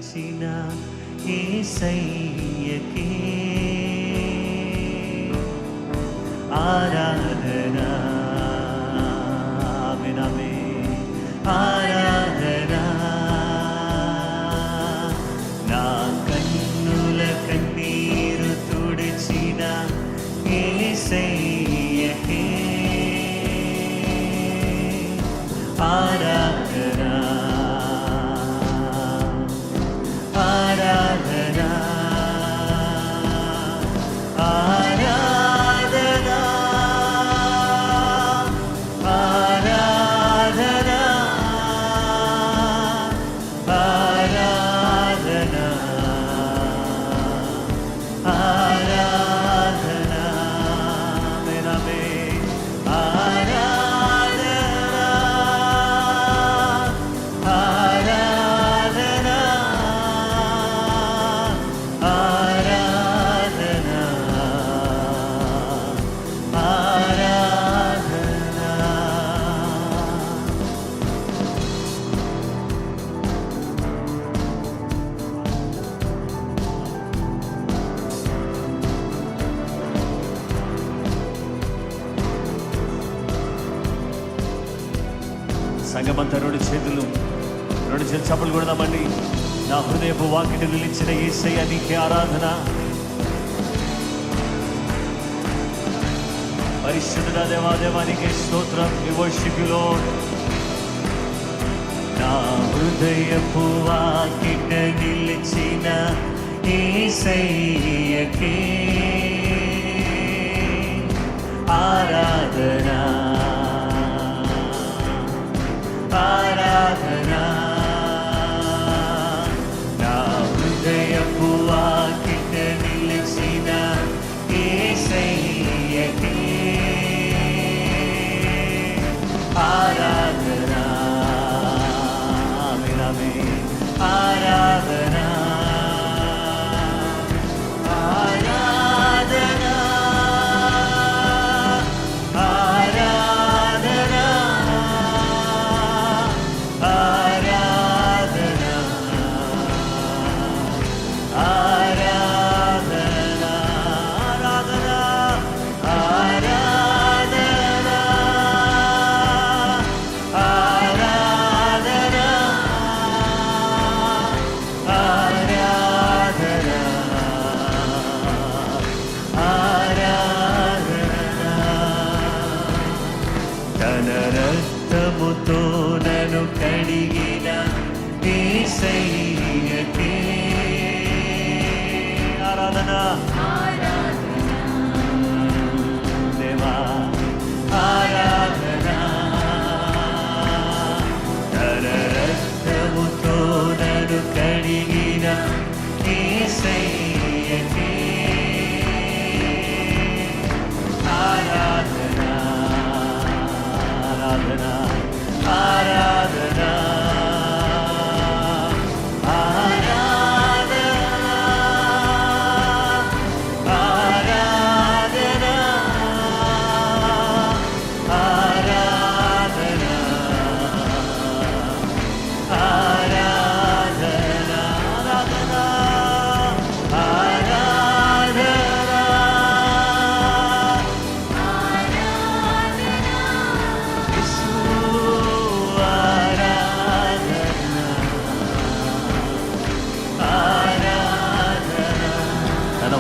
తుడిచిన యేసయ్యకే ఆరాధన ఆరాధన నా కన్నుల కన్నీరు తుడిచిన యేసయ్యకే ఆరాధన ఆరాధన ఆరాధన ఆరాధన ఆరాధన ఆరాధన మేనమే ఆరాధన ఆరాధన ఆరాధన ఆరాధన. సంగమంతా రెండు చేతులు చప్పలు కొడదామండి. నా హృదయపు వాకిటి నిలిచిన యేసయ్య నీకే ఆరాధన. పరిశుద్ధ దేవాదేవానికి స్తోత్రం. We worship you Lord. నా హృదయపు వాకిట నిలిచిన యేసయ్యకే ఆరాధన ఆరాధన. నా హృదయపు వాకిట నిలిచిన యేసయ్యకే ఆరాధన ఆరాధన ఆరాధన ఆరాధన ఆరాధన ఆరాధన ఆరాధన ఆరాధన ఆరాధన తన రక్తముతో నన్ను కడిగిన యేసయ్యకే ఆరాధన దేవా ఆరాధన. తన రక్తముతో నన్ను కడిగిన యేసయ్యకే ఆరాధన ఆరాధన ఆరాధన ఆరాధన ఆరాధన ఆరాధన ఆరాధన ఆరాధన యేసు ఆరాధన ఆరాధన. తన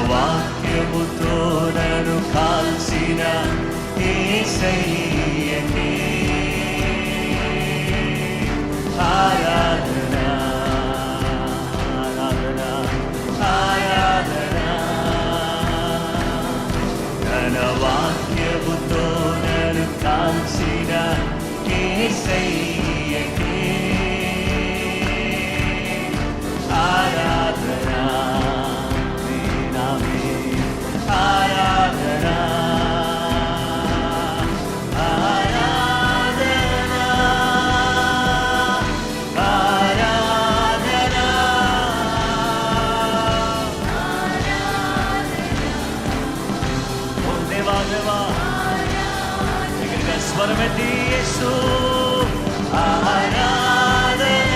వాక్యముతో నన్ను కాల్చిన యేసయ్యకే ఆరాధన ఆరాధన ఆరాధన. తన వాక్యముతో నన్ను కాల్చిన యేసయ్యకే ఆరాధన ఆరాధన ఆరాధన ఆరాధన ఓ దేవా దేవా స్వరమెత్తి యేసు ఆరాధన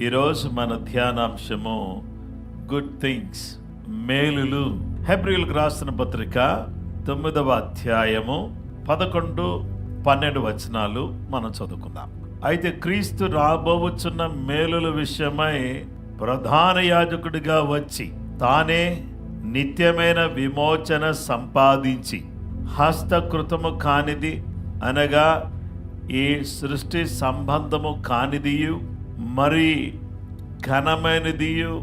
ఈరోజు మన ధ్యానాంశము గుడ్ థింగ్స్, మేలులు. హెబ్రీయులకు రాసిన పత్రిక 9వ అధ్యాయము 11-12 వచనాలు మనం చదువుకుందాం. అయితే క్రీస్తు రాబోవచ్చున్న మేలుల విషయమై ప్రధాన యాజకుడిగా వచ్చి తానే నిత్యమైన విమోచన సంపాదించి హస్తకృతము కానిది అనగా ఈ సృష్టి సంబంధము కానిదియు మరి ఘనమైనదియు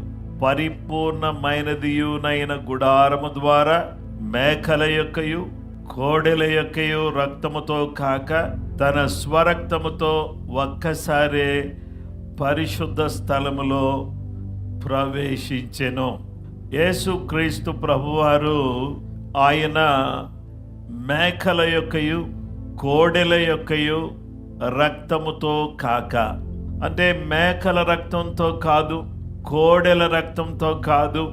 పరిపూర్ణమైనదియునైన గుడారము ద్వారా మేకల యొక్కయు కోడెల యొక్కయు రక్తముతో కాక తన స్వరక్తముతో ఒక్కసారే పరిశుద్ధ స్థలములో ప్రవేశించెను. యేసుక్రీస్తు ప్రభువారు ఆయన మేకల యొక్కయు కోడెల యొక్కయు రక్తముతో కాక, అంటే మేకల రక్తంతో కాదు, కోడెల రక్తంతో కాదు,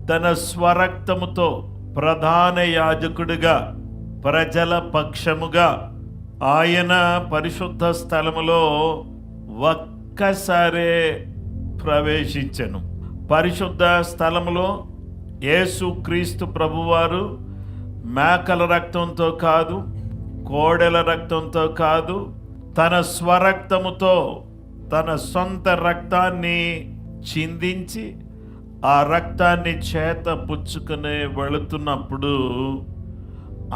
తన స్వరక్తముతో ప్రధాన యాజకుడిగా ప్రజల పక్షముగా ఆయన పరిశుద్ధ స్థలములో ఒక్కసారే ప్రవేశించెను. పరిశుద్ధ స్థలములో యేసుక్రీస్తు ప్రభువారు మేకల రక్తంతో కాదు, కోడెల రక్తంతో కాదు, తన స్వరక్తముతో తన సొంత రక్తాన్ని చిందించి ఆ రక్తాన్ని చేత పుచ్చుకుని వెళుతున్నప్పుడు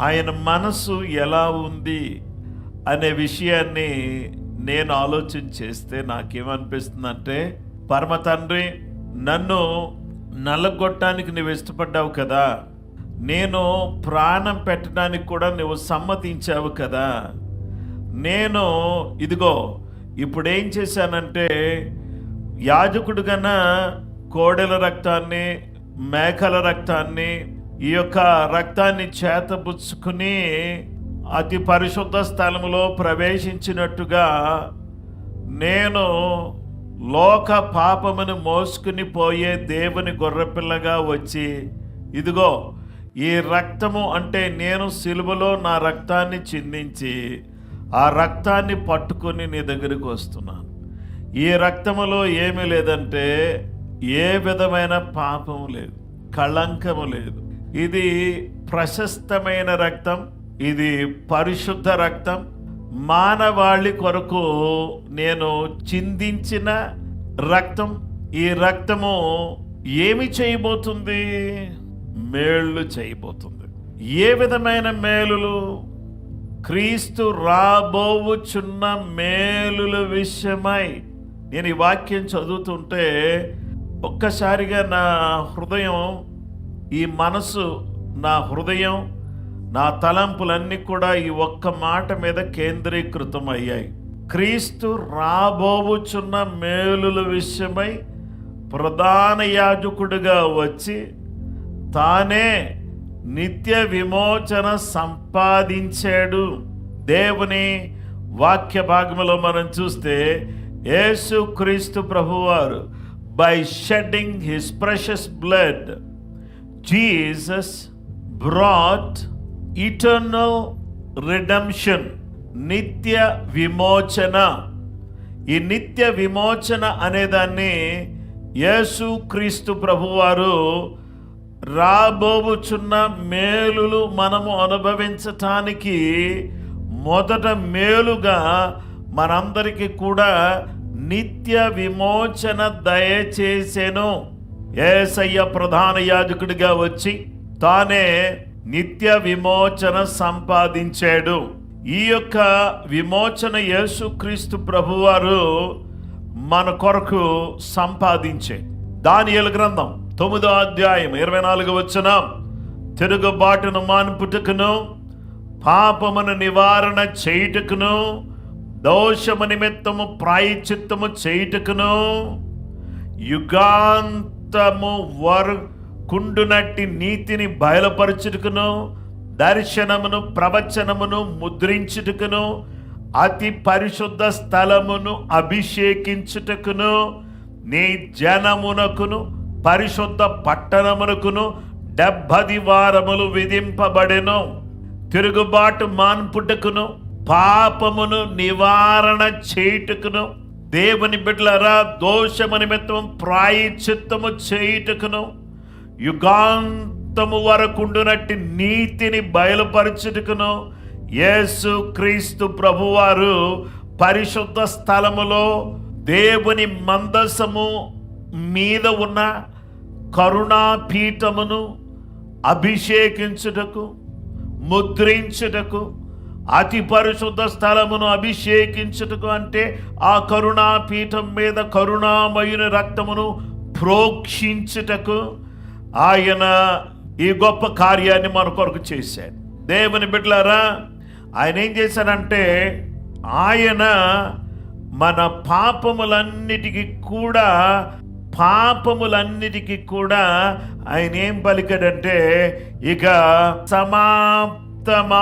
ఆయన మనసు ఎలా ఉంది అనే విషయాన్ని నేను ఆలోచన చేస్తే నాకేమనిపిస్తుందంటే, పరమ తండ్రి, నన్ను నల్లగొట్టడానికి నువ్వు ఇష్టపడ్డావు కదా, నేను ప్రాణం పెట్టడానికి కూడా నువ్వు సమ్మతించావు కదా, నేను ఇదిగో ఇప్పుడు ఏం చేశానంటే యాజకుడుగాన కోడెల రక్తాన్ని మేకల రక్తాన్ని ఈ యొక్క రక్తాన్ని చేతపుచ్చుకుని అతి పరిశుద్ధ స్థలములో ప్రవేశించినట్టుగా నేను లోక పాపమును మోసుకుని పోయే దేవుని గొర్రెపిల్లగా వచ్చి ఇదిగో ఈ రక్తము అంటే నేను సిలువలో నా రక్తాన్ని చిందించి ఆ రక్తాన్ని పట్టుకొని నీ దగ్గరికి వస్తున్నాను. ఈ రక్తములో ఏమీ లేదంటే ఏ విధమైన పాపము లేదు, కళంకము లేదు. ఇది ప్రశస్తమైన రక్తం, ఇది పరిశుద్ధ రక్తం, మానవాళి కొరకు నేను చిందించిన రక్తం. ఈ రక్తము ఏమి చేయబోతుంది? మేళ్ళు చేయబోతుంది. ఏ విధమైన మేలులు? క్రీస్తు రాబోవుచున్న మేలుల విషయమై. నేను ఈ వాక్యం చదువుతుంటే ఒక్కసారిగా నా హృదయం, ఈ మనసు, నా హృదయం, నా తలంపులన్నీ కూడా ఈ ఒక్క మాట మీద కేంద్రీకృతం అయ్యాయి. క్రీస్తు రాబోవుచున్న మేలుల విషయమై ప్రధాన యాజకుడిగా వచ్చి తానే నిత్య విమోచన సంపాదించాడు. దేవుని వాక్య భాగంలో మనం చూస్తే యేసుక్రీస్తు ప్రభువారు by shedding his precious blood Jesus brought eternal redemption, నిత్య విమోచన. ఈ నిత్య విమోచన అనేదాన్ని యేసుక్రీస్తు ప్రభువారు రాబోవుచున్న మేలులు మనము అనుభవించటానికి మొదట మేలుగా మనందరికీ కూడా నిత్య విమోచన దయచేసెను. యేసయ్య ప్రధాన యాజకుడిగా వచ్చి తానే నిత్య విమోచన సంపాదించాడు. ఈ యొక్క విమోచన యేసుక్రీస్తు ప్రభువారు మన కొరకు సంపాదించే. దానియేలు గ్రంథం 9వ అధ్యాయం 24వ వచనం, తిరుగుబాటును మాన్పుటకును పాపమును నివారణ చేయుటకును దోషము నిమిత్తము ప్రాయశ్చిత్తము చేయుటకును యుగాంతము వరకుండునట్టి నీతిని బయలుపరచుటకును దర్శనమును ప్రవచనమును ముద్రించుటకును అతి పరిశుద్ధ స్థలమును అభిషేకించుటకును నీ జనమునకును పరిశుద్ధ పట్టణమునకును 70 వారములు విధింపబడెను. తిరుగుబాటు మాన్పుటకును పాపమును నివారణ చేయుటకును దేవుని బిడ్డలారా, దోషము నిమిత్తం ప్రాయశ్చిత్తము చేయుటకును యుగాంతము వరకుండునట్టి నీతిని బయలుపరచుటకును యేసు క్రీస్తు ప్రభువారు పరిశుద్ధ స్థలములో దేవుని మందసము మీద ఉన్న కరుణాపీఠమును అభిషేకించుటకు, ముద్రించుటకు, అతి పరిశుద్ధ స్థలమును అభిషేకించుటకు అంటే ఆ కరుణాపీఠం మీద కరుణామయుని రక్తమును ప్రోక్షించుటకు ఆయన ఈ గొప్ప కార్యాన్ని మన కొరకు చేశాడు. దేవుని బిడ్డలారా, ఆయన ఏం చేశాడంటే ఆయన మన పాపములన్నిటికీ కూడా ఆయన ఏం పలికాడంటే ఇక సమాప్తమాయేను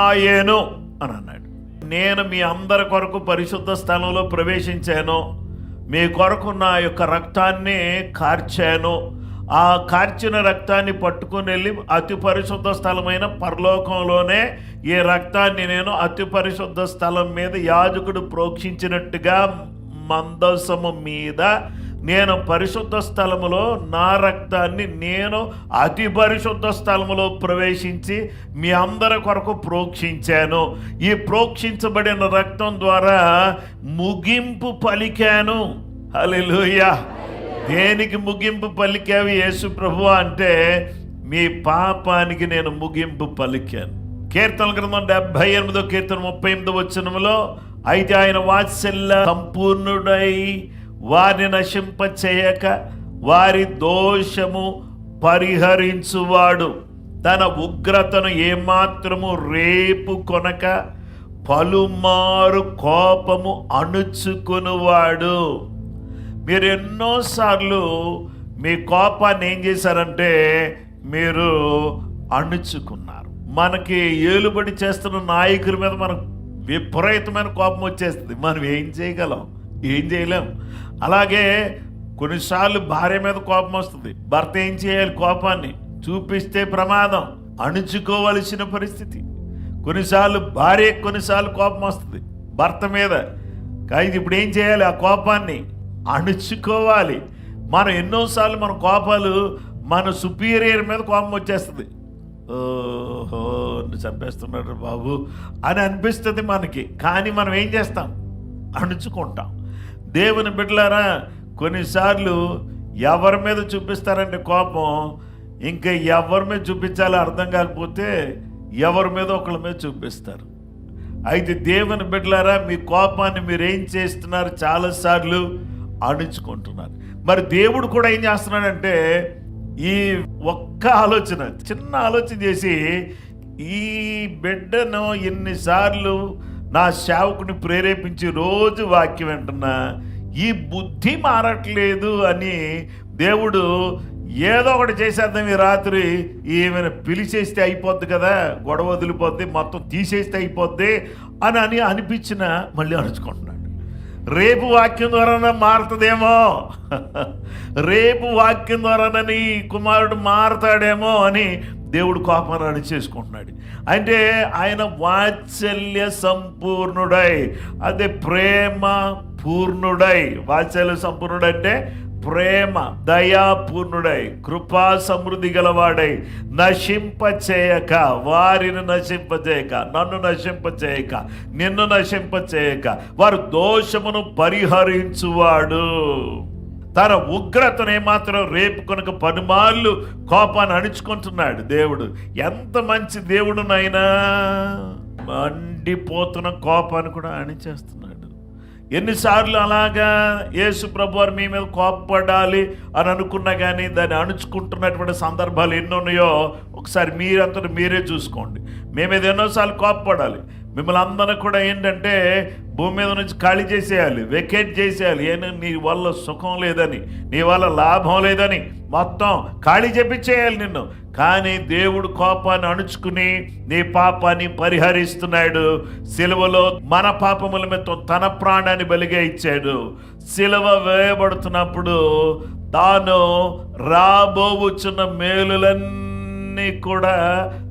అని అన్నాడు. నేను మీ అందరి కొరకు పరిశుద్ధ స్థలంలో ప్రవేశించాను, మీ కొరకు నా యొక్క రక్తాన్ని కార్చాను. ఆ కార్చిన రక్తాన్ని పట్టుకుని వెళ్ళి అతి పరిశుద్ధ స్థలమైన పరలోకంలోనే ఈ రక్తాన్ని నేను అతి పరిశుద్ధ స్థలం మీద యాజకుడు ప్రోక్షించినట్టుగా మందసము మీద నేను పరిశుద్ధ స్థలములో నా రక్తాన్ని నేను అతి పరిశుద్ధ స్థలములో ప్రవేశించి మీ అందరి కొరకు ప్రోక్షించాను. ఈ ప్రోక్షించబడిన రక్తం ద్వారా ముగింపు పలికాను. హల్లెలూయా. దేనికి ముగింపు పలికావు యేసు ప్రభువా అంటే మీ పాపానికి నేను ముగింపు పలికాను. కీర్తన గ్రంథం 78వ కీర్తన 38వ వచనములో అయితే ఆయన వాత్సల్య సంపూర్ణుడై వారిని నశింపచేయక వారి దోషము పరిహరించువాడు, తన ఉగ్రతను ఏమాత్రము రేపు కొనక పలుమారు కోపము అణుచుకునివాడు. మీరు ఎన్నోసార్లు మీ కోపాన్ని ఏం చేశారంటే మీరు అణుచుకున్నారు. మనకి ఏలుబడి చేస్తున్న నాయకుల మీద మనకు విపరీతమైన కోపం వచ్చేస్తుంది. మనం ఏం చేయగలం? ఏం చేయలేం. అలాగే కొన్నిసార్లు భార్య మీద కోపం వస్తుంది. భర్త ఏం చేయాలి? కోపాన్ని చూపిస్తే ప్రమాదం, అణుచుకోవలసిన పరిస్థితి. కొన్నిసార్లు భార్య కొన్నిసార్లు కోపం వస్తుంది భర్త మీద. కానీ ఇప్పుడు ఏం చేయాలి? ఆ కోపాన్ని అణుచుకోవాలి. మనం ఎన్నోసార్లు మన కోపాలు మన సుపీరియర్ మీద కోపం వచ్చేస్తుంది. ఓహో చంపేస్తున్నాడు బాబు అని అనిపిస్తుంది మనకి. కానీ మనం ఏం చేస్తాం? అణుచుకుంటాం. దేవుని బిడ్డలారా, కొన్నిసార్లు ఎవరి మీద చూపిస్తారంటే కోపం, ఇంకా ఎవరి మీద చూపించాలో అర్థం కాకపోతే ఎవరి మీద ఒకళ్ళ మీద చూపిస్తారు. అయితే దేవుని బిడ్డలారా, మీ కోపాన్ని మీరు ఏం చేస్తున్నారు? చాలాసార్లు అణుచుకుంటున్నారు. మరి దేవుడు కూడా ఏం చేస్తున్నాడంటే ఈ ఒక్క ఆలోచన, చిన్న ఆలోచన చేసి ఈ బిడ్డను ఎన్నిసార్లు నా సేవకుని ప్రేరేపించి రోజు వాక్యం వింటున్నా, ఈ బుద్ధి మారట్లేదు అని దేవుడు ఏదో ఒకటి చేసేద్దాం ఈ రాత్రి, ఏమైనా పిలిచేస్తే అయిపోద్ది కదా, గొడవ వదిలిపోద్ది, మొత్తం తీసేస్తే అయిపోద్ది అని అనిపించిన మళ్ళీ అణుచుకుంటున్నాడు. రేపు వాక్యం ద్వారానే మారుతుందేమో, రేపు వాక్యం ద్వారానని కుమారుడు మారతాడేమో అని దేవుడు కోపాన్ని అణిచేసుకుంటున్నాడు. అంటే ఆయన వాత్సల్య సంపూర్ణుడై, అదే ప్రేమ పూర్ణుడై. వాత్సల్య సంపూర్ణుడు అంటే ప్రేమ దయాపూర్ణుడై కృపా సమృద్ధి గలవాడై నశింపచేయక, వారిని నశింపచేయక, నన్ను నశింపచేయక, నిన్ను నశింపచేయక, వారు దోషమును పరిహరించువాడు, తన ఉగ్రతను ఏమాత్రం రేపు కనుక పలుమార్లు కోపాన్ని అణుచుకుంటున్నాడు దేవుడు. ఎంత మంచి దేవుడునైనా మండిపోతున్న కోపాన్ని కూడా అణిచేస్తున్నాడు. ఎన్నిసార్లు అలాగా యేసు ప్రభువారు మీ మీద కోపపడాలి అని అనుకున్నా కానీ దాన్ని అణుచుకుంటున్నటువంటి సందర్భాలు ఎన్ని ఉన్నాయో ఒకసారి మీరంతా మీరే చూసుకోండి. మీ మీద ఎన్నోసార్లు కోపపడాలి. మిమ్మల్ని అందరినీ కూడా ఏంటంటే భూమి మీద నుంచి ఖాళీ చేసేయాలి, వెకేట్ చేసేయాలి. నీ వల్ల సుఖం లేదని, నీ వల్ల లాభం లేదని మొత్తం ఖాళీ చేపించేయాలి నిన్ను. కానీ దేవుడు కోపాన్ని అణుచుకుని నీ పాపాన్ని పరిహరిస్తున్నాడు. సిలువలో మన పాపముల మీద తన ప్రాణాన్ని బలిగా ఇచ్చాడు. సిలువ వేయబడుతున్నప్పుడు తాను రాబోవుచున్న మేలులన్నీ అన్నీ కూడా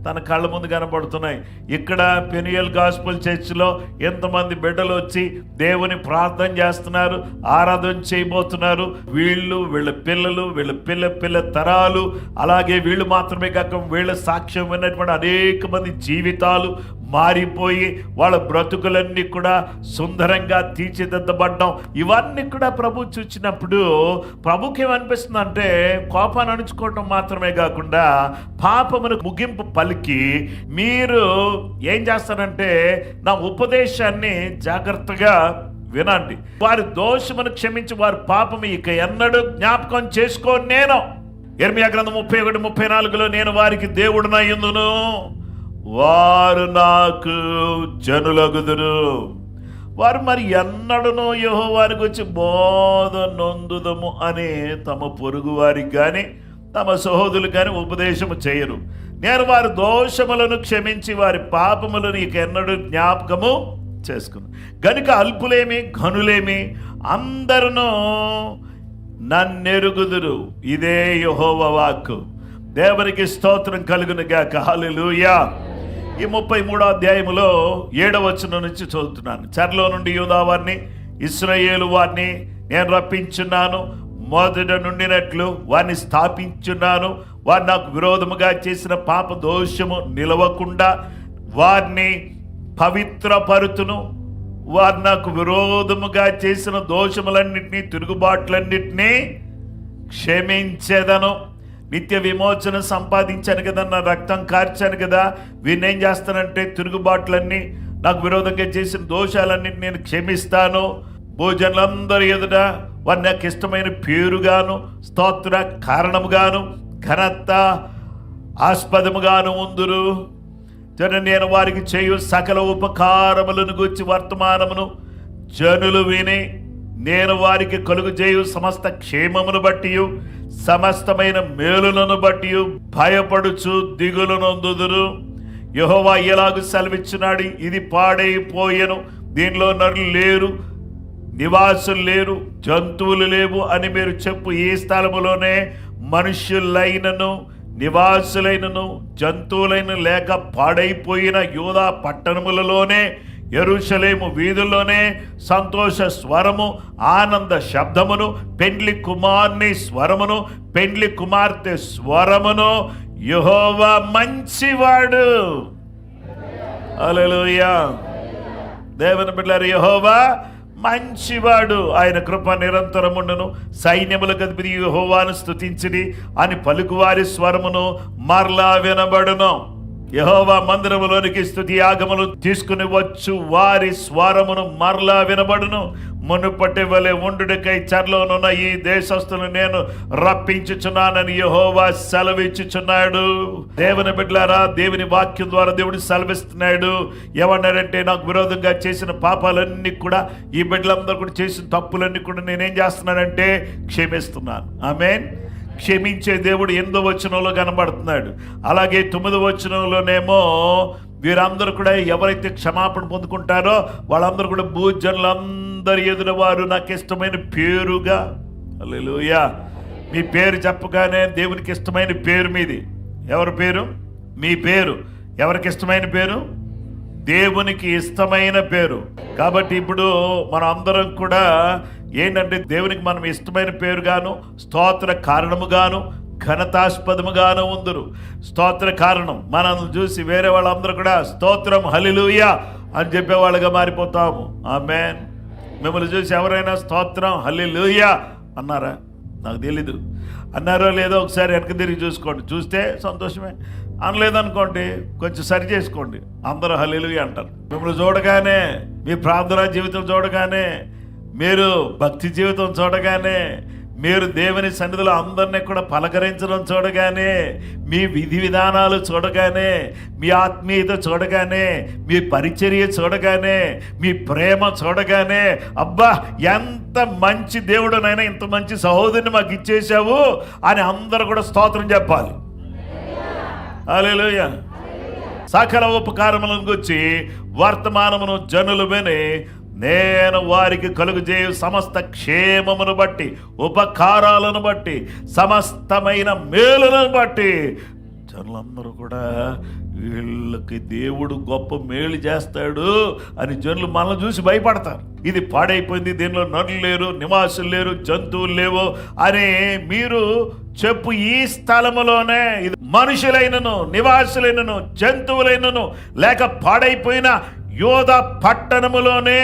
తన కళ్ళ ముందు కనబడుతున్నాయి. ఇక్కడ పెనియల్ గాస్పుల్ చర్చిలో ఎంతమంది బిడ్డలు వచ్చి దేవుని ప్రార్థన చేస్తున్నారు, ఆరాధన చేయబోతున్నారు. వీళ్ళ పిల్లలు, వీళ్ళ పిల్ల తరాలు, అలాగే వీళ్ళు మాత్రమే కాక వీళ్ళ సాక్ష్యం విన్నటువంటి అనేక మంది జీవితాలు మారిపోయి వాళ్ళ బ్రతుకులన్నీ కూడా సుందరంగా తీర్చిదిద్దబడ్డం, ఇవన్నీ కూడా ప్రభు చూసినప్పుడు ప్రభుకి ఏమనిపిస్తుంది అంటే, కోపాన్ని అణుచుకోవటం మాత్రమే కాకుండా పాపమును ముగింపు పలికి మీరు ఏం చేస్తారంటే నా ఉపదేశాన్ని జాగ్రత్తగా వినండి, వారి దోషమును క్షమించి వారి పాపము ఇక ఎన్నడూ జ్ఞాపకం చేసుకోను నేను. యెర్మీయా గ్రంథం 31:34 నేను వారికి దేవుడునయ్యుందును, వారు నాకు జనులగుదురు. వారు మరి ఎన్నడనో యెహోవాని గురించి బోధ నొందుదము అని తమ పొరుగు వారికి కానీ తమ సహోదరులు కానీ ఉపదేశము చేయరు. నేను వారి దోషములను క్షమించి వారి పాపములను ఇక ఎన్నడూ జ్ఞాపకము చేసుకును. గనుక అల్పులేమి ఘనులేమి అందరూ నన్నెరుగుదురు. ఇదే యెహోవా వాక్కు. దేవునికి స్తోత్రం కలుగును గాక. హల్లెలూయా. ఈ 33వ అధ్యాయములో 7వ వచనం నుంచి చదువుతున్నాను. చెరలో నుండి యూదా వారిని, ఇశ్రాయేలు వారిని నేను రప్పించున్నాను, మొదట నుండినట్లు వారిని స్థాపించున్నాను. వారు నాకు విరోధముగా చేసిన పాప దోషము నిలవకుండా వారిని పవిత్రపరుతును. వారు నాకు విరోధముగా చేసిన దోషములన్నింటినీ, తిరుగుబాట్లన్నింటినీ క్షమించేదను. నిత్య విమోచన సంపాదించాను కదా, నా రక్తం కార్చాను కదా, వీరిని ఏం చేస్తానంటే తిరుగుబాట్లన్నీ, నాకు విరోధంగా చేసిన దోషాలన్నింటినీ నేను క్షమిస్తాను. భోజనులందరి ఎదుట వారు నాకు ఇష్టమైన పేరుగాను, స్తోత్ర కారణముగాను, ఘనత ఆస్పదముగాను ఉందురు. నేను వారికి చేయు సకల ఉపకారములను గూర్చి వర్తమానమును జనులు విని నేను వారికి కలుగు చేయు సమస్త క్షేమమును బట్టి సమస్తమైన మేలులను బట్టి భయపడుచు దిగులు నొందుదురు. యెహోవా ఎలాగూ సెలవిచ్చున్నాడు, ఇది పాడైపోయెను, దీనిలో నరులు లేరు, నివాసులు లేరు, జంతువులు లేవు అని మీరు చెప్పు ఈ స్థలములోనే మనుష్యులైనను నివాసులైనను జంతువులైన లేక పాడైపోయిన యూదా పట్టణములలోనే, యెరూషలేము వీధుల్లోనే సంతోష స్వరము, ఆనంద శబ్దమును, పెండ్లి కుమార్ని స్వరమును, పెండ్లి కుమార్తె స్వరమును. యెహోవా మంచివాడు. హల్లెలూయా. దేవుని బిడ్డలారా, యెహోవా మంచివాడు, ఆయన కృప నిరంతరముండును. సైన్యములకు అధిపతి యెహోవాను స్తుతించిరి అని పలుకువారి స్వరమును మరలా వినబడును. యెహోవా మందిరములోనికి స్తుతి యాగములు తీసుకుని వచ్చు వారి స్వరమును మరలా వినబడును. మునుపటి వలె ఉండుటకై చెరలోనున్న ఈ దేశస్తులను నేను రప్పించుచున్నానని యెహోవా సెలవిచ్చుచున్నాడు. దేవుని బిడ్డలారా, దేవుని వాక్యం ద్వారా దేవుడు సెలవిస్తున్నాడు. ఏమన్నాడంటే, నాకు విరోధంగా చేసిన పాపాలన్నీ కూడా, ఈ బిడ్డలందరూ కూడా చేసిన తప్పులన్నీ కూడా నేనేం చేస్తున్నానంటే క్షమిస్తున్నాను. ఆమేన్. క్షమించే దేవుడు 8వ వచనంలో కనబడుతున్నాడు. అలాగే 9వ వచనంలోనేమో వీరందరూ కూడా ఎవరైతే క్షమాపణ పొందుకుంటారో వాళ్ళందరూ కూడా భూజనులందరి ఎదుట వారు నాకు ఇష్టమైన పేరుగా. హల్లెలూయా. మీ పేరు చెప్పగానే దేవునికి ఇష్టమైన పేరు మీది. ఎవరి పేరు? మీ పేరు. ఎవరికి ఇష్టమైన పేరు? దేవునికి ఇష్టమైన పేరు. కాబట్టి ఇప్పుడు మనం అందరం కూడా ఏంటంటే దేవునికి మనం ఇష్టమైన పేరుగాను, స్తోత్ర కారణముగాను, ఘనతాస్పదముగాను ఉందరు. స్తోత్ర కారణం, మనల్ని చూసి వేరే వాళ్ళందరూ కూడా స్తోత్రం హల్లెలూయా అని చెప్పేవాళ్ళుగా మారిపోతాము. ఆమేన్. మిమ్మల్ని చూసి ఎవరైనా స్తోత్రం హల్లెలూయా అన్నారా? నాకు తెలీదు. అన్నారో లేదో ఒకసారి వెనక తిరిగి చూసుకోండి. చూస్తే సంతోషమే, అనలేదనుకోండి కొంచెం సరి చేసుకోండి. అందరూ హల్లెలూయా అంటారు. మిమ్మల్ని చూడగానే, మీ ప్రార్థనా జీవితం చూడగానే, మీరు భక్తి జీవితం చూడగానే, మీరు దేవుని సన్నిధిలో అందరినీ కూడా పలకరించడం చూడగానే, మీ విధి విధానాలు చూడగానే, మీ ఆత్మీయత చూడగానే, మీ పరిచర్య చూడగానే, మీ ప్రేమ చూడగానే, అబ్బా ఎంత మంచి దేవుడునైనా ఇంత మంచి సహోదరుని మాకు ఇచ్చేసావు అని అందరూ కూడా స్తోత్రం చెప్పాలి. హల్లెలూయా. సకల ఉపకారములను గురించి వర్తమానమును జనులు విని నేను వారికి కలుగజేయు సమస్త క్షేమమును బట్టి, ఉపకారాలను బట్టి, సమస్తమైన మేలులను బట్టి జనులందరూ కూడా వీళ్ళకి దేవుడు గొప్ప మేలు చేస్తాడు అని జనులు మనల్ని చూసి భయపడతారు. ఇది పాడైపోయింది, దీనిలో నరులు లేరు, నివాసులు లేరు, జంతువులు లేవు అని మీరు చెప్పు. ఈ స్థలములోనే ఇది మనుషులైనను, నివాసులైనను, జంతువులైనను, లేక పాడైపోయిన యోధ పట్టణములోనే,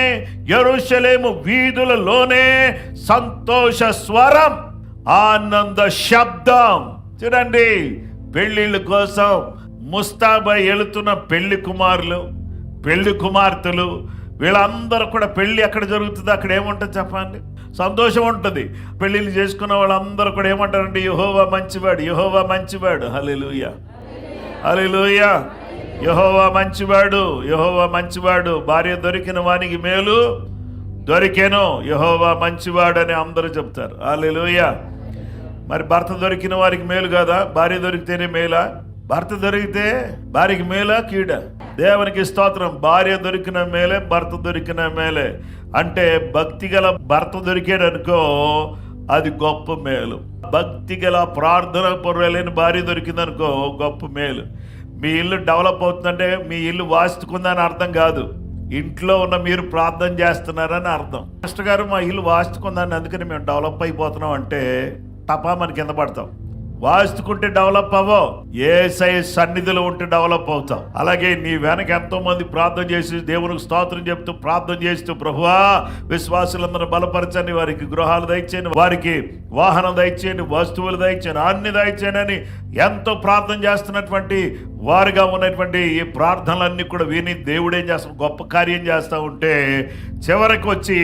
యెరూషలేము వీధులలోనే సంతోష స్వరం, ఆనంద శబ్దం. చూడండి, పెళ్ళిళ్ళ కోసం ముస్తాబై వెళుతున్న పెళ్లి కుమారులు, పెళ్లి కుమార్తెలు, వీళ్ళందరూ కూడా పెళ్లి ఎక్కడ జరుగుతుంది, అక్కడ ఏముంటుంది చెప్పండి? సంతోషం ఉంటుంది. పెళ్ళిళ్ళు చేసుకున్న వాళ్ళందరూ కూడా ఏమంటారంటే, యెహోవా మంచివాడు, యెహోవా మంచివాడు. హల్లెలూయా, హల్లెలూయా. యెహోవా మంచివాడు, యెహోవా మంచివాడు. భార్య దొరికిన వానికి మేలు దొరికెను, యెహోవా మంచివాడు అని అందరూ చెప్తారు. హల్లెలూయా. మరి భర్త దొరికిన వారికి మేలు కదా? భార్య దొరికితేనే మేలా? భర్త దొరికితే భార్యకి మేలా కీడ? దేవునికి స్తోత్రం. భార్య దొరికిన మేలే, భర్త దొరికిన మేలే. అంటే భక్తి గల భర్త దొరికాడు అనుకో, అది గొప్ప మేలు. భక్తి గల ప్రార్థన పొరలేని భార్య దొరికిందనుకో, గొప్ప మేలు. మీ ఇల్లు డెవలప్ అవుతుందంటే మీ ఇల్లు వాస్తుకుందని అర్థం కాదు, ఇంట్లో ఉన్న మీరు ప్రార్థన చేస్తున్నారని అర్థం. మాస్టర్ గారు మా ఇల్లు వాస్తుకుందని, అందుకని మేము డెవలప్ అయిపోతున్నాం అంటే తప్ప మన కింద పడతాం. వాస్తుకుంటే డెవలప్ అవ్వవు, యేసయ్య సన్నిధిలో ఉంటే డెవలప్ అవుతాం. అలాగే నీ వెనక ఎంతో మంది ప్రార్థన చేసి దేవునికి స్తోత్రం చెప్తూ ప్రార్థన చేస్తూ, ప్రభువా విశ్వాసులందరూ బలపరచండి, వారికి గృహాలు దయచేయండి, వారికి వాహనం దయచేయండి, వస్తువులు దయచేయండి, అన్ని దయచేయండి అని ఎంతో ప్రార్థన చేస్తున్నటువంటి వారుగా ఉన్నటువంటి ఈ ప్రార్థనలన్నీ కూడా విని దేవుడు ఏం చేస్తాడు? గొప్ప కార్యం చేస్తూ ఉంటే చివరికి వచ్చి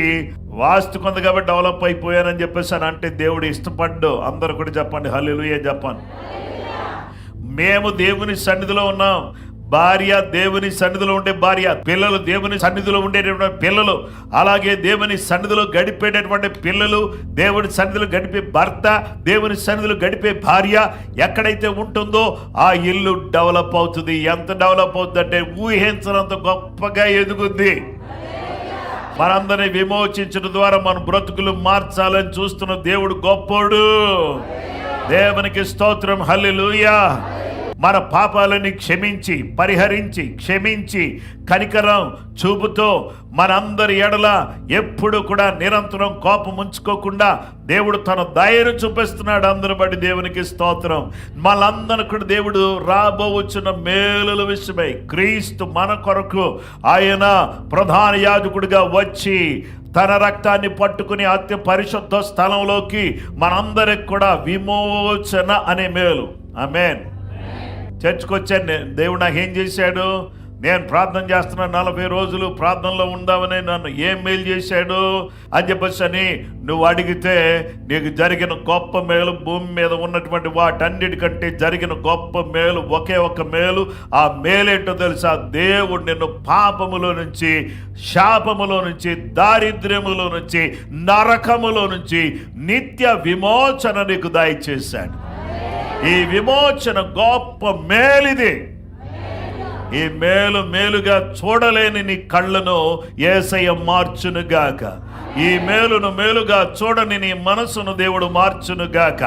వాస్తు కొంత కాబట్టి డెవలప్ అయిపోయానని చెప్పేసి అని అంటే దేవుడు ఇష్టపడ్డు. అందరూ కూడా చెప్పండి హల్లెలూయా చెప్పండి. మేము దేవుని సన్నిధిలో ఉన్నాం. భార్య దేవుని సన్నిధిలో ఉండే భార్య, పిల్లలు దేవుని సన్నిధిలో ఉండేటటువంటి పిల్లలు, అలాగే దేవుని సన్నిధిలో గడిపేటటువంటి పిల్లలు, దేవుని సన్నిధిలో గడిపే భర్త, దేవుని సన్నిధిలో గడిపే భార్య ఎక్కడైతే ఉంటుందో ఆ ఇల్లు డెవలప్ అవుతుంది. ఎంత డెవలప్ అవుతుంది అంటే ఊహించినంత గొప్పగా ఎదుగుద్ది. మనందరినీ విమోచించడం ద్వారా మన బ్రతుకులు మార్చాలని చూస్తున్న దేవుడు గొప్పోడు. దేవునికి స్తోత్రం, హల్లెలూయా. మన పాపాలని క్షమించి, పరిహరించి, క్షమించి, కనికరం చూపుతో మనందరి ఎడల ఎప్పుడు కూడా నిరంతరం కోపం ఉంచుకోకుండా దేవుడు తన దయను చూపిస్తున్నాడు. అందరి బట్టి దేవునికి స్తోత్రం. మనందరూ కూడా దేవుడు రాబోవచ్చున్న మేలుల విషయమై క్రీస్తు మన కొరకు ఆయన ప్రధాన యాజకుడిగా వచ్చి తన రక్తాన్ని పట్టుకుని అతి పరిశుద్ధ స్థలంలోకి మనందరికి కూడా విమోచన అనే మేలు. ఆమేన్. చర్చ్కి వచ్చాను, దేవుడు నాకు ఏం చేశాడు? నేను ప్రార్థన చేస్తున్నా, 40 రోజులు ప్రార్థనలో ఉందామని నన్ను ఏం మేలు చేశాడు అని చెప్పేసి అని నువ్వు అడిగితే నీకు జరిగిన గొప్ప మేలు, భూమి మీద ఉన్నటువంటి వాటన్నిటికంటే జరిగిన గొప్ప మేలు ఒకే ఒక మేలు. ఆ మేలేంటో తెలుసా? దేవుడు నిన్ను పాపములో నుంచి, శాపములో నుంచి, దారిద్ర్యములో నుంచి, నరకములో నుంచి నిత్య విమోచన నీకు దయచేశాడు. ఈ విమోచన గొప్ప మేలిది. ఈ మేలుగా చూడలేని నీ కళ్ళను యేసయ్య మార్చునుగాక. ఈ మేలుగా చూడని నీ మనసును దేవుడు మార్చునుగాక.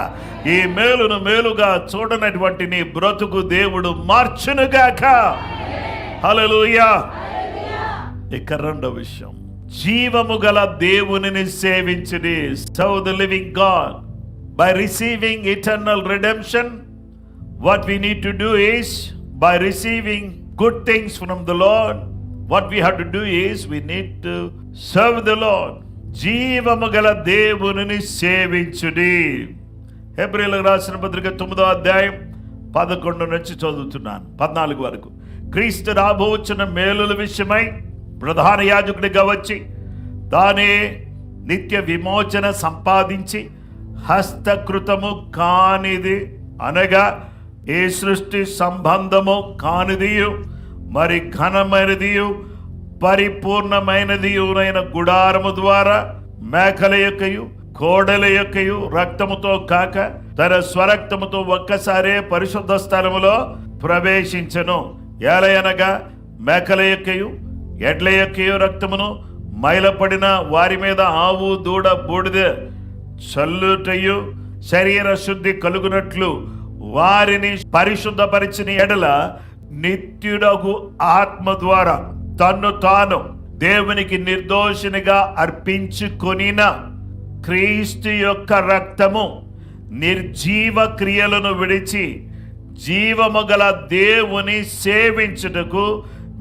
ఈ మేలుగా చూడనటువంటి నీ బ్రతుకు దేవుడు మార్చునుగాక. హల్లెలూయా. ఇక రెండో విషయం, జీవము గల దేవునిని సేవించుడి. Serve the living God. By receiving eternal redemption, what we need to do is, by receiving good things from the Lord, what we have to do is, we need to serve the Lord. జీవము గల దేవునిని సేవించుడి. హెబ్రీయులకు రాసిన పత్రిక 9వ అధ్యాయం 11 నుంచి చదువుతున్నాను, 14 వరకు. క్రీస్తు రాబోచున్న మేలుల విషయమై ప్రధాన యాజకుడిగా వచ్చి దాని నిత్య విమోచన సంపాదించి హస్తకృతము కానిది అనగా ఏ సృష్టి సంబంధము కానిదియు మరి ఘనమైనదియు పరిపూర్ణమైనదియునైన గుడారము ద్వారా మేకల యొక్కయు కోడెల యొక్కయు రక్తముతో కాక తన స్వరక్తముతో ఒక్కసారే పరిశుద్ధ స్థలములో ప్రవేశించెను. ఏలయనగా మేకల యొక్కయు ఎడ్ల యొక్కయు రక్తమును మైలపడిన వారి మీద ఆవు దూడ బూడిద చల్లుటయు శరీర శుద్ధి కలుగునట్లు వారిని పరిశుద్ధపరిచిన ఎడల నిత్యుడగు ఆత్మ ద్వారా తన్ను తాను దేవునికి నిర్దోషినిగా అర్పించుకొనిన క్రీస్తు యొక్క రక్తము నిర్జీవ క్రియలను విడిచి జీవము గల దేవుని సేవించుటకు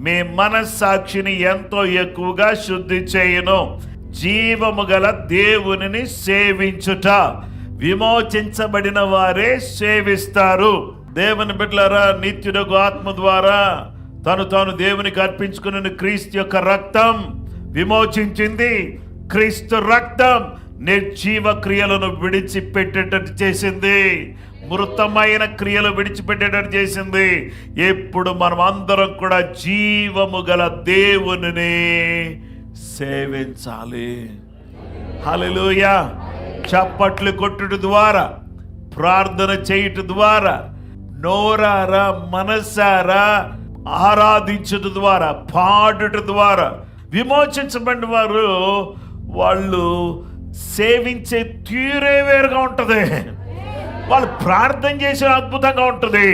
మీ మనస్సాక్షిని ఎంతో ఎక్కువగా శుద్ధి చేయును. జీవము గల దేవునిని సేవించుట, విమోచించబడిన వారే సేవిస్తారు. దేవుని బిడ్డలారా, నిత్యుడగు ఆత్మ ద్వారా తను తాను దేవునికి అర్పించుకున్న క్రీస్తు యొక్క రక్తం విమోచించింది. క్రీస్తు రక్తం నిర్జీవ క్రియలను విడిచిపెట్టేటట్టు చేసింది, మృతమైన క్రియలు విడిచిపెట్టేటట్టు చేసింది. ఇప్పుడు మనం అందరం కూడా జీవము గల దేవునిని సేవించాలి. హల్లెలూయా. చప్పట్లు కొట్టుట ద్వారా, ప్రార్థన చేయుట ద్వారా, నోరారా మనసారా ఆరాధించుట ద్వారా, పాడుట ద్వారా విమోచించబడిన వారు వాళ్ళు సేవించే తీరే వేరుగా ఉంటుంది. వాళ్ళు ప్రార్థన చేసిన అద్భుతంగా ఉంటుంది,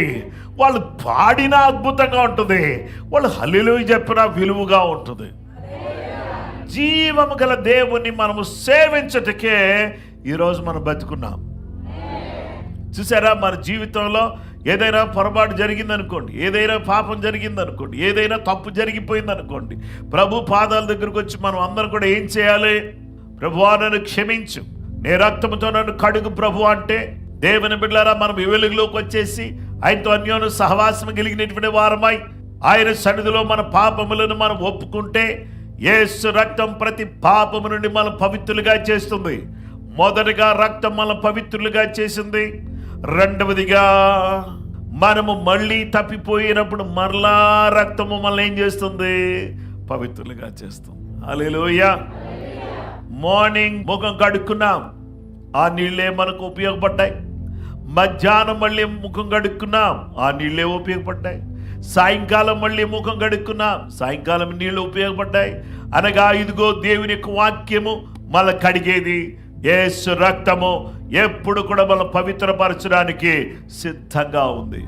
వాళ్ళు పాడిన అద్భుతంగా ఉంటుంది, వాళ్ళు హల్లెలూయా చెప్పిన విలువగా ఉంటుంది. జీవము గల దేవుణ్ణి మనము సేవించటకే ఈరోజు మనం బతుకున్నాం. చూసారా, మన జీవితంలో ఏదైనా పొరపాటు జరిగిందనుకోండి, ఏదైనా పాపం జరిగిందనుకోండి, ఏదైనా తప్పు జరిగిపోయిందనుకోండి, ప్రభు పాదాల దగ్గరకు వచ్చి మనం అందరం కూడా ఏం చేయాలి? ప్రభువా నన్ను క్షమించు, నీ రక్తముతో నన్ను కడుగు ప్రభు అంటే, దేవుని బిడ్డలారా మనం ఈ వెలుగులోకి వచ్చేసి ఆయనతో అన్యోన్య సహవాసం కలిగినటువంటి వారమై ఆయన సన్నిధిలో మన పాపములను మనం ఒప్పుకుంటే యేసు రక్తం ప్రతి పాపము నుండి మనం పవిత్రులుగా చేస్తుంది. మొదటిగా రక్తం మనం పవిత్రులుగా చేసింది. రెండవదిగా మనము మళ్ళీ తప్పిపోయినప్పుడు మరలా రక్తము మనల్ని ఏం చేస్తుంది? పవిత్రులుగా చేస్తుంది. హల్లెలూయా. మార్నింగ్ ముఖం కడుక్కున్నాం, ఆ నీళ్ళే మనకు ఉపయోగపడ్డాయి. మధ్యాహ్నం మళ్ళీ ముఖం కడుక్కున్నాం, ఆ నీళ్ళే ఉపయోగపడ్డాయి. సాయంకాలం మళ్ళీ ముఖం కడుక్కున్నాం, సాయంకాలం నీళ్ళు ఉపయోగపడ్డాయి. అనగా ఇదిగో దేవుని యొక్క వాక్యము మన కడిగేది, యేసు రక్తము ఎప్పుడు కూడా మనం పవిత్రపరచడానికి సిద్ధంగా ఉంది.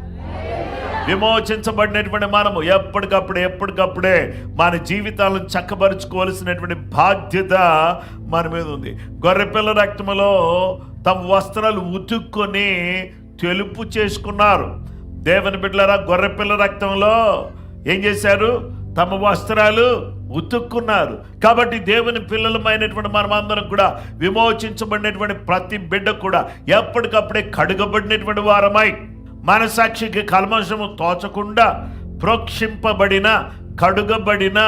విమోచించబడినటువంటి మనము ఎప్పటికప్పుడే మన జీవితాలను చక్కబరుచుకోవాల్సినటువంటి బాధ్యత మన మీద ఉంది. గొర్రెపిల్ల రక్తములో తమ వస్త్రాలు ఉతుక్కొని తెలుపు చేసుకున్నారు. దేవుని బిడ్డలారా, గొర్రెపిల్ల రక్తంలో ఏం చేశారు? తమ వస్త్రాలు ఉతుక్కున్నారు. కాబట్టి దేవుని పిల్లలమైనటువంటి మనమందరం కూడా విమోచించబడినటువంటి ప్రతి బిడ్డ కూడా ఎప్పటికప్పుడే కడుగబడినటువంటి వారమై మనసాక్షికి కల్మషము తోచకుండా ప్రోక్షింపబడిన కడుగబడిన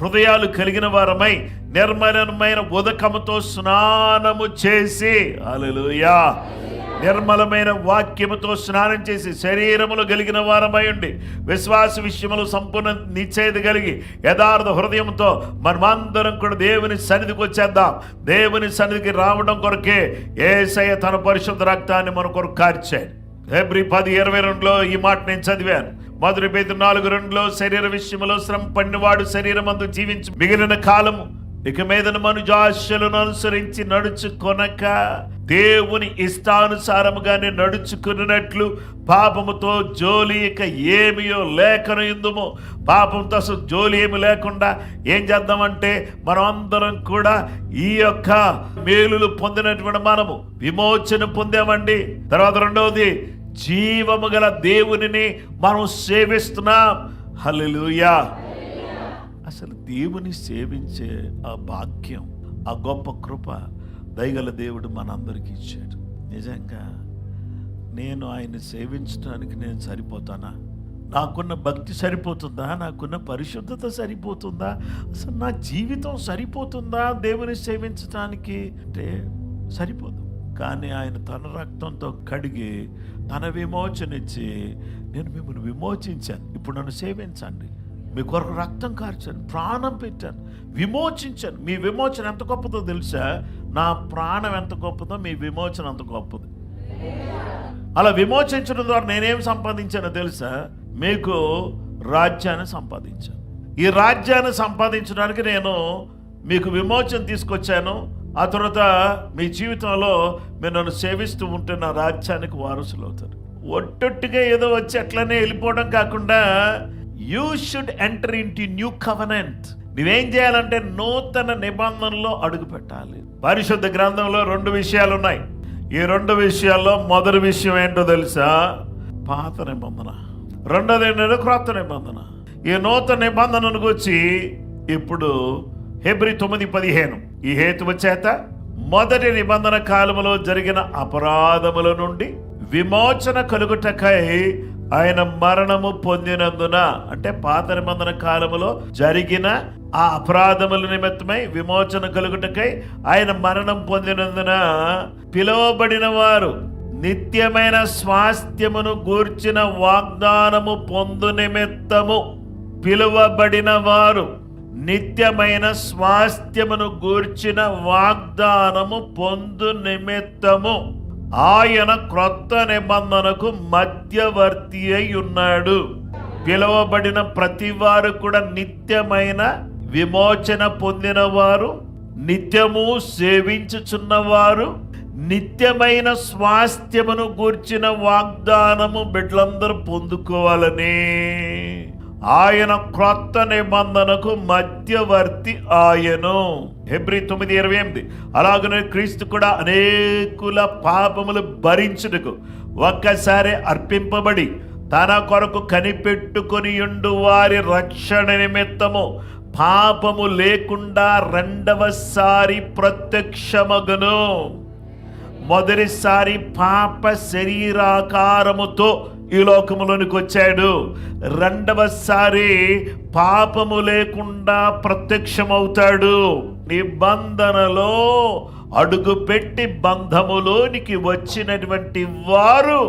హృదయాలు కలిగిన వారమై నిర్మలమైన ఉదకముతో స్నానము చేసి, హల్లెలూయా, నిర్మలమైన వాక్యముతో స్నానం చేసి శరీరములు కలిగిన వారమై ఉండి విశ్వాస విషయములు సంపూర్ణ నిశ్చయత కలిగి యథార్థ హృదయంతో మనమందరం కూడా దేవుని సన్నిధికి వచ్చేద్దాం. దేవుని సన్నిధికి రావడం కొరకే యేసయ్య తన పరిశుద్ధ రక్తాన్ని మన కొరకు కార్చాడు. హెబ్రీ 10:22 ఈ మాట నేను చదివాను. మొదటి పేతురు 4:2 శరీర విషయములో శ్రమ పడినవాడు శరీరమందు జీవించి మిగిలిన కాలము ఇక మీదన మనుజాశలను అనుసరించి నడుచుకొనక దేవుని ఇష్టానుసారముగానే నడుచుకున్నట్లు పాపముతో జోలి ఇక ఏమియో లేకనుందుము. పాపంతో అసలు జోలి ఏమి లేకుండా ఏం చేద్దామంటే మనం అందరం కూడా ఈ యొక్క మేలులు పొందినటువంటి మనము విమోచన పొందామండి. తర్వాత రెండవది, జీవము గల దేవునిని మనం సేవిస్తున్నాం. హల్లెలూయా. అసలు దేవుని సేవించే ఆ భాగ్యం, ఆ గొప్ప కృప దయగల దేవుడు మనందరికీ ఇచ్చాడు. నిజంగా నేను ఆయన్ని సేవించడానికి నేను సరిపోతానా? నాకున్న భక్తి సరిపోతుందా? నాకున్న పరిశుద్ధత సరిపోతుందా? అసలు నా జీవితం సరిపోతుందా దేవుని సేవించడానికి? అంటే సరిపోదు. కానీ ఆయన తన రక్తంతో కడిగి తన విమోచన ఇచ్చి, నేను మిమ్మల్ని విమోచించాను, ఇప్పుడు నన్ను సేవించండి, మీ కొరకు రక్తం కార్చాను, ప్రాణం పెట్టాను, విమోచించాను. మీ విమోచన ఎంత గొప్పదో తెలుసా? నా ప్రాణం ఎంత గొప్పదో మీ విమోచన అంత గొప్పది. అలా విమోచించడం ద్వారా నేనేం సంపాదించానో తెలుసా? మీకు రాజ్యాన్ని సంపాదించాను. ఈ రాజ్యాన్ని సంపాదించడానికి నేను మీకు విమోచన తీసుకొచ్చాను. ఆ తర్వాత మీ జీవితంలో మీరు నన్ను సేవిస్తూ ఉంటే నా రాజ్యానికి వారసులు అవుతారు. ఒట్టొట్టుగా ఏదో వచ్చి అట్లనే వెళ్ళిపోవడం కాకుండా you should enter in to new covenant. నువ్వేం చేయాలంటే నూతన నిబంధనలో అడుగు పెట్టాలి. పరిశుద్ధ గ్రంథంలో 2 విషయాలు ఉన్నాయి. ఈ 2 విషయాల్లో మొదటి విషయం ఏంటో తెలుసా? పాత నిబంధన. రెండోది ఏంటంటే క్రొత్త నిబంధన. ఈ నూతన నిబంధనను గురించి ఇప్పుడు హెబ్రీ 9:15 ఈ హేతువు చేత మొదటి నిబంధన కాలములో జరిగిన అపరాధముల నుండి విమోచన కలుగుటకై ఆయన మరణము పొందినందున, అంటే పాత నిబంధన కాలములో జరిగిన ఆ అపరాధముల నిమిత్తమై విమోచన కలుగుటకై ఆయన మరణం పొందినందున పిలువబడిన వారు నిత్యమైన స్వాస్థ్యమును గూర్చిన వాగ్దానము పొందు నిమిత్తము, పిలువబడిన వారు నిత్యమైన స్వాస్థ్యమును గూర్చిన వాగ్దానము పొందు నిమిత్తము ఆయన క్రొత్త నిబంధనకు మధ్యవర్తి అయి ఉన్నాడు. పిలువబడిన ప్రతి వారు కూడా నిత్యమైన విమోచన పొందిన వారు, నిత్యము సేవించుచున్నవారు, నిత్యమైన స్వాస్థ్యమును గూర్చిన వాగ్దానము బిడ్డలందరూ పొందుకోవాలని ఆయన క్రొత్త నిబంధనకు మధ్యవర్తి ఆయను. హెబ్రీ 9:28 అలాగనే క్రీస్తు కూడా అనేకుల పాపములు భరించుటకు ఒక్కసారి అర్పింపబడి తన కొరకు కనిపెట్టుకొని ఉండు వారి రక్షణ నిమిత్తము పాపము లేకుండా రెండవసారి ప్రత్యక్షమగును. మొదటిసారి పాప శరీరాకారముతో ఈ లోకములోనికి వచ్చాడు. రెండవసారి పాపము లేకుండా ప్రత్యక్షమవుతాడు. నిబంధనలో అడుగుపెట్టి బంధములోనికి వచ్చినటువంటి వారు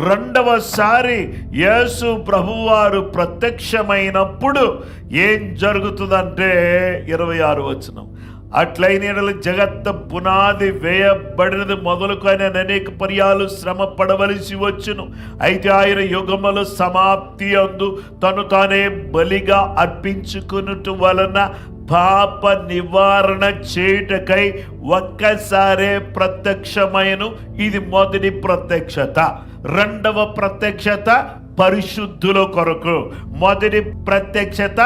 రెండవసారి యేసు ప్రభువారు ప్రత్యక్షమైనప్పుడు ఏం జరుగుతుందంటే 26వ వచనం, అట్లయిన జగత్త పునాది వేయబడినది మొదలుకొని అనేక పర్యాలు శ్రమ పడవలసి వచ్చును. అయితే ఆయన యుగముల సమాప్తి అందు తను తానే బలిగా అర్పించుకున్నట్టు వలన పాప నివారణ చేయుటకై ఒక్కసారే ప్రత్యక్షమైను. ఇది మొదటి ప్రత్యక్షత. రెండవ ప్రత్యక్షత పరిశుద్ధుల కొరకు. మొదటి ప్రత్యక్షత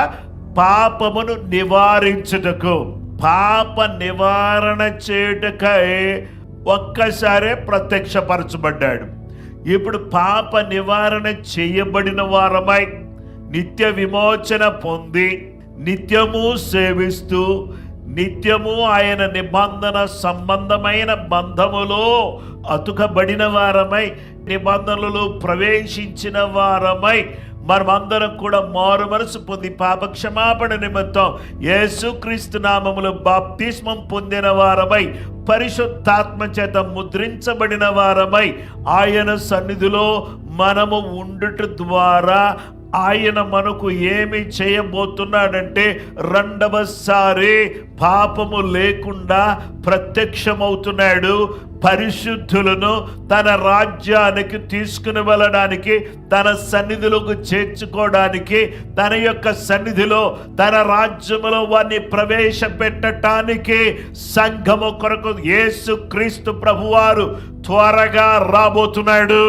పాపమును నివారించుటకు, పాప నివారణ చేయుటకై ఒక్కసారే ప్రత్యక్షపరచబడ్డాడు. ఇప్పుడు పాప నివారణ చేయబడిన వారమై నిత్య విమోచన పొంది నిత్యము సేవిస్తూ నిత్యము ఆయన నిబంధన సంబంధమైన బంధములో అతుకబడిన వారమై నిబంధనలు ప్రవేశించిన వారమై మనమందరం కూడా మారు మనసు పొంది పాప క్షమాపణ నిమిత్తం యేసుక్రీస్తు నామములో బాప్తిస్మం పొందిన వారమై పరిశుద్ధాత్మ చేత ముద్రించబడిన వారమై ఆయన సన్నిధిలో మనము ఉండుట ద్వారా ఆయన మనకు ఏమి చేయబోతున్నాడంటే రెండవసారి పాపము లేకుండా ప్రత్యక్షమవుతున్నాడు. పరిశుద్ధులను తన రాజ్యానికి తీసుకుని వెళ్ళడానికి, తన సన్నిధిలోకి చేర్చుకోవడానికి, తన యొక్క సన్నిధిలో తన రాజ్యములో వారిని ప్రవేశపెట్టడానికి సంఘము కొరకు యేసుక్రీస్తు ప్రభువారు త్వరగా రాబోతున్నాడు.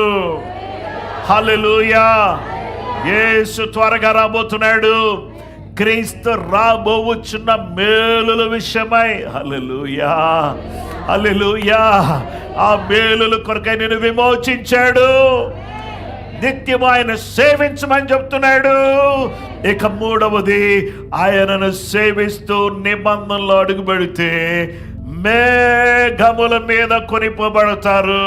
హల్లెలూయా! యేసు త్వరగా రాబోతున్నాడు. క్రీస్తు రాబోచున్న మేలుల విషయమై హల్లెలూయా, హల్లెలూయా, ఆ మేలుల కొరకై నేను విమోచించాడు. నిత్యం ఆయన సేవించమని చెప్తున్నాడు. ఇక మూడవది, ఆయనను సేవిస్తూ నిబంధనలో అడుగు పెడితే మేఘముల మీద కొనిపోబడతారు.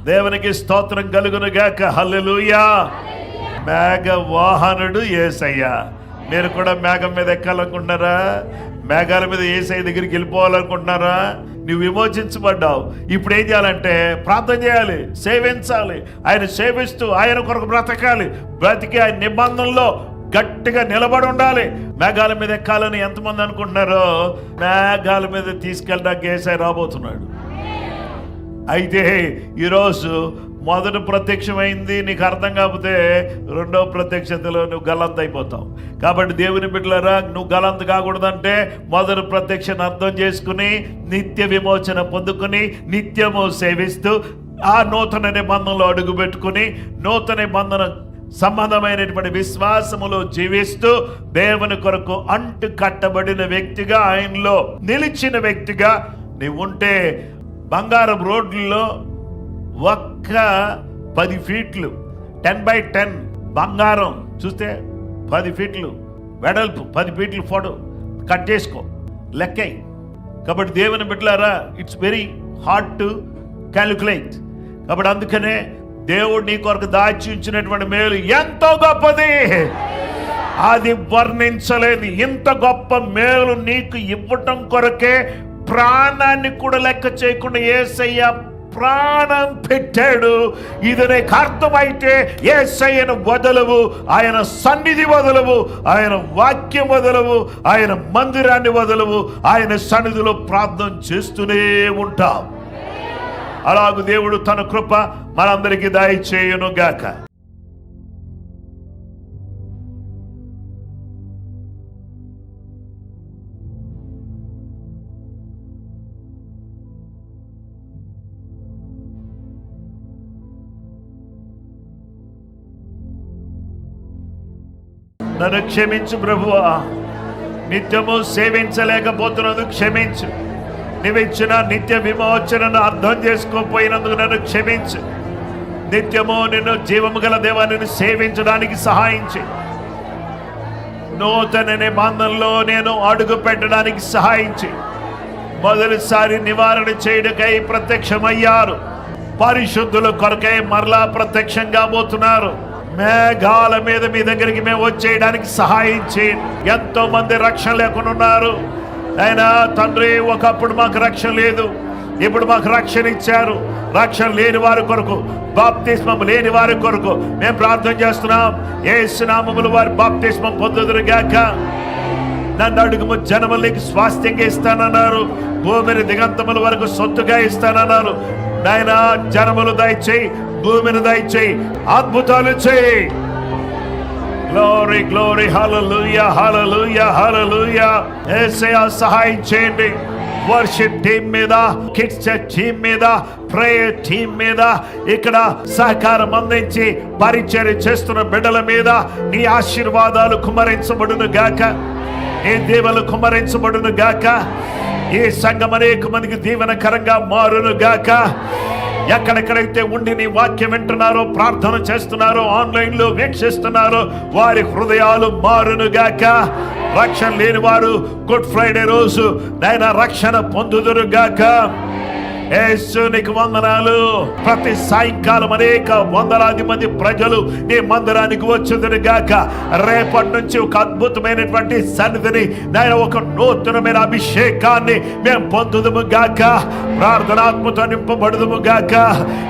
దేవునికి స్తోత్రం కలుగును గాక. హల్లెలూయా! మేఘ వాహనుడు యేసయ్య. మీరు కూడా మేఘం మీద ఎక్కాలనుకుంటున్నారా? మేఘాల మీద యేసయ్య దగ్గరికి వెళ్ళిపోవాలనుకుంటున్నారా? నువ్వు విమోచించబడ్డావు. ఇప్పుడు ఏం చేయాలంటే ప్రార్థన చేయాలి, సేవించాలి. ఆయన సేవిస్తూ ఆయన కొరకు బ్రతకాలి. బ్రతికి ఆయన నిబంధనలో గట్టిగా నిలబడి ఉండాలి. మేఘాల మీద ఎక్కాలని ఎంతమంది అనుకుంటున్నారో, మేఘాల మీద తీసుకెళ్ళడానికి యేసయ్య రాబోతున్నాడు. అయితే ఈరోజు మొదటి ప్రత్యక్షమైంది నీకు అర్థం కాకపోతే రెండవ ప్రత్యక్షతలో నువ్వు గల్లంత అయిపోతావు. కాబట్టి దేవుని బిడ్డలారా, నువ్వు గల్లంత కాకూడదంటే మొదటి ప్రత్యక్షను అర్థం చేసుకుని నిత్య విమోచన పొందుకుని నిత్యము సేవిస్తూ ఆ నూతన నిబంధనలో అడుగు పెట్టుకుని నూతన నిబంధన సంబంధమైనటువంటి విశ్వాసములో జీవిస్తూ దేవుని కొరకు అంటు కట్టబడిన వ్యక్తిగా, ఆయనలో నిలిచిన వ్యక్తిగా నీవు ఉంటే బంగారం రోడ్లలో ఒక్క 10 ఫీట్లు 10x10 బంగారం చూస్తే 10 ఫీట్లు వెడల్పు, 10 ఫీట్లు పొడవు కట్ చేసుకో, లెక్కై. కాబట్టి దేవుని బిడ్డలారా, it's very hard to calculate. కాబట్టి అందుకనే దేవుడు నీ కొరకు దాచి ఉంచినటువంటి మేలు ఎంతో గొప్పది, అది వర్ణించలేదు. ఇంత గొప్ప మేలు నీకు ఇవ్వటం కొరకే ప్రాణాన్ని కూడా లెక్క చేయకుండా యేసయ్య ప్రాణం పెట్టాడు. ఇది నీకు అర్థమైతే యేసయ్యను వదలవు, ఆయన సన్నిధి వదలవు, ఆయన వాక్యం వదలవు, ఆయన మందిరాన్ని వదలవు, ఆయన సన్నిధిలో ప్రార్థన చేస్తూనే ఉంటావు. అలాగూ దేవుడు తన కృప మనందరికీ దయచేయును గాక. నన్ను క్షమించు ప్రభువా, నిత్యము సేవించలేకపోతున్నందుకు క్షమించు. నీవిచ్చిన నిత్య విమోచనను అర్థం చేసుకోపోయినందుకు నన్ను క్షమించు. నిత్యము నిన్ను జీవము గల దేవాన్ని సేవించడానికి సహాయించి, నూతన నిబంధనలో నేను అడుగు పెట్టడానికి సహాయించి, మొదటిసారి నివారణ చేయడానికై ప్రత్యక్షమయ్యారు. పరిశుద్ధుల కొరకై మరలా ప్రత్యక్షంగా పోతున్నారు. మేఘాల మీద మీ దగ్గరికి మేము వచ్చేయడానికి సహాయం చేయండి. ఎంతో మంది రక్షణ లేకుండా ఉన్నారు. అయినా తండ్రి, ఒకప్పుడు మాకు రక్షణ లేదు, ఇప్పుడు మాకు రక్షణ ఇచ్చారు. రక్షణ లేని వారి కొరకు, బాప్తిస్మం లేని వారి కొరకు మేము ప్రార్థన చేస్తున్నాం. యేసు నామములో వారి బాప్తిస్మం పొందుదురుగాక. నన్ను అడుగుము, జనములకి స్వాస్థ్యంగా ఇస్తానన్నారు, భూమిని దిగంతముల వరకు సొత్తుగా ఇస్తానన్నారు. నాయనా, జనములు దయచేయి, భూమిని దయచేయి, అద్భుతాలు చేయి. గ్లోరీ గ్లోరీ, హల్లెలూయా హల్లెలూయా హల్లెలూయా. యేసయ్యా సహాయం చేయండి. వర్షిప్ టీం మీద, కిడ్స్ టీం మీద, ప్రేయర్ టీం మీద, ఇక్కడ సహకారం అందించి పరిచర్య చేస్తున్న బిడ్డల మీద నీ ఆశీర్వాదాలు కుమ్మరించబడును గాక, నీ దీవెనలు కుమ్మరించబడును గాక. ఈ సంఘం అనేక మందికి దీవెనకరంగా మారును గాక. ఎక్కడెక్కడైతే ఉండి నీ వాక్యం వింటున్నారో, ప్రార్థన చేస్తున్నారో, ఆన్లైన్లో వీక్షిస్తున్నారో, వారి హృదయాలు మారును గాక. రక్షణ లేని వారు గుడ్ ఫ్రైడే రోజు నాయన రక్షణ పొందుదురు గాక. యేసు నీకు వందనాలు. ప్రతి సాయంకాలం అనేక వందలాది మంది ప్రజలు నీ మందిరానికి వచ్చుదురు గాక. రేపటి నుంచి ఒక అద్భుతమైనటువంటి సన్నిధిని, నాయన ఒక నూతనమైన అభిషేకాన్ని మేము పొందుదుము గాక. ప్రార్థనాత్మతో నింపబడుదుము గాక.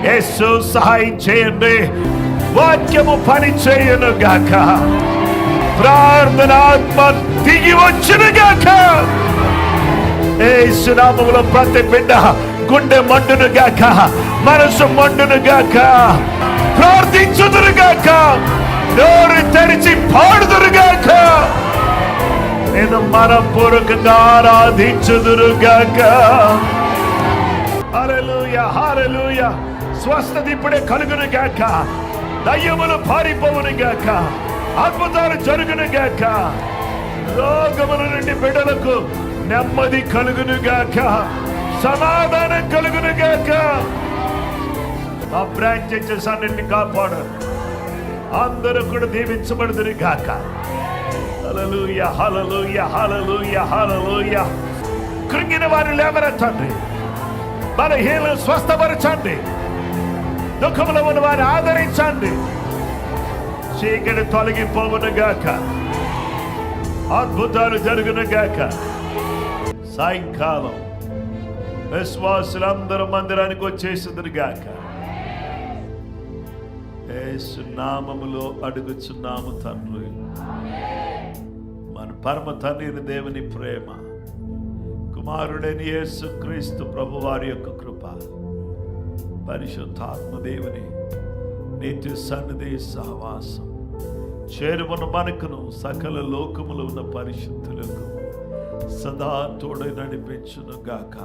యేసు సహాయం చేయండి. వాక్యము పని చేయును గాక. ప్రార్థనాత్మ దిగి వచ్చును గాక. యేసు నామములో ప్రతి బిడ్డ గుండె మండును గాక, మనసు మండును గాక, ప్రార్థించుదురు గాక, నోరు తెరిచి పాడుదురు గాక, నేను మనపూర్వకంగా ఆరాధించుదురు గాక. హల్లెలూయా హల్లెలూయా. స్వస్థత ఇప్పుడే కలుగును గాక. దయ్యములు పారిపోవును గాక. అద్భుతాలు జరుగును గాక. రోగముల నుండి బిడ్డలకు నెమ్మది కలుగును గాక. సమాధానం కలుగును గాక. ఆ బ్రాంచెస్ అన్నింటినీ కాపాడు. అందరూ కూడా దీవించబడుదురు గాక. హల్లెలూయా హల్లెలూయా హల్లెలూయా హల్లెలూయా. కృంగిన వారిని లేవనెత్తండి, బలహీనలను స్వస్థపరచండి, దుఃఖంలో ఉన్న వారిని ఆదరించండి. చీకటి తొలగిపోవును గాక. అద్భుతాలు జరుగును గాక. సాయంకాలం విశ్వాసులందరూ మందిరానికి వచ్చేసింది గాక. యేసు నామములో అడుగుచున్నాము తండ్రి. మన పరమ తండ్రి దేవుని ప్రేమ, కుమారుడైన యేసు క్రీస్తు ప్రభు వారి యొక్క కృప, పరిశుద్ధాత్మ దేవుని నిత్య సన్నిధి సహవాసం చేరువను మనకును సకల లోకములో ఉన్న పరిశుద్ధులకు సదా తోడై నడిపించును గాక.